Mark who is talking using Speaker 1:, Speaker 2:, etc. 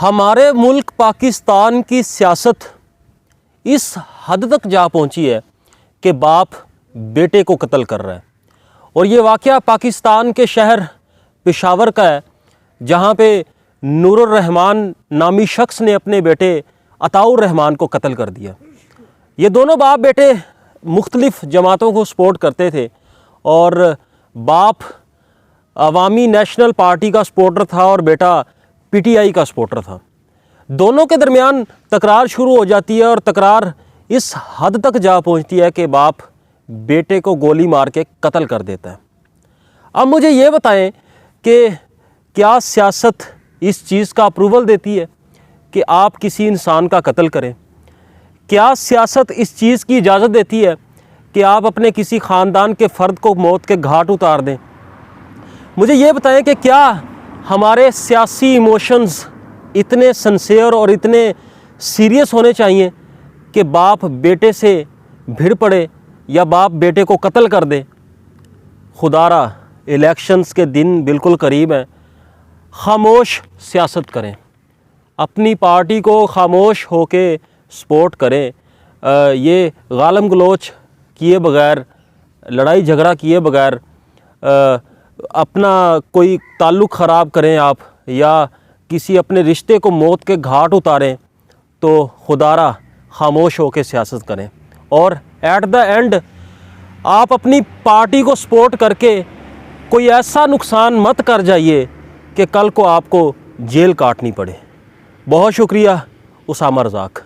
Speaker 1: हमारे मुल्क पाकिस्तान की सियासत इस हद तक जा पहुंची है कि बाप बेटे को कत्ल कर रहा है। और ये वाक़या पाकिस्तान के शहर पेशावर का है, जहाँ पे नूरुर रहमान नामी शख्स ने अपने बेटे अताउर रहमान को कत्ल कर दिया। ये दोनों बाप बेटे मुख्तलिफ़ जमातों को सपोर्ट करते थे और बाप अवामी नेशनल पार्टी का सपोर्टर था और बेटा पीटीआई का सपोर्टर था। दोनों के दरमियान तकरार शुरू हो जाती है और तकरार इस हद तक जा पहुंचती है कि बाप बेटे को गोली मार के कत्ल कर देता है। अब मुझे ये बताएं कि क्या सियासत इस चीज़ का अप्रूवल देती है कि आप किसी इंसान का कत्ल करें? क्या सियासत इस चीज़ की इजाज़त देती है कि आप अपने किसी ख़ानदान के फ़र्द को मौत के घाट उतार दें? मुझे ये बताएं कि क्या हमारे सियासी इमोशंस इतने सिंसियर और इतने सीरियस होने चाहिए कि बाप बेटे से भिड़ पड़े या बाप बेटे को कत्ल कर दे? खुदारा इलेक्शंस के दिन बिल्कुल करीब हैं। खामोश सियासत करें, अपनी पार्टी को खामोश होके सपोर्ट करें। ये गालम गलोच किए बगैर, लड़ाई झगड़ा किए बगैर अपना कोई ताल्लुक़ ख़राब करें आप या किसी अपने रिश्ते को मौत के घाट उतारें, तो खुदारा खामोश होकर सियासत करें। और एट द एंड आप अपनी पार्टी को सपोर्ट करके कोई ऐसा नुकसान मत कर जाइए कि कल को आपको जेल काटनी पड़े। बहुत शुक्रिया। उसामा रज़ाक।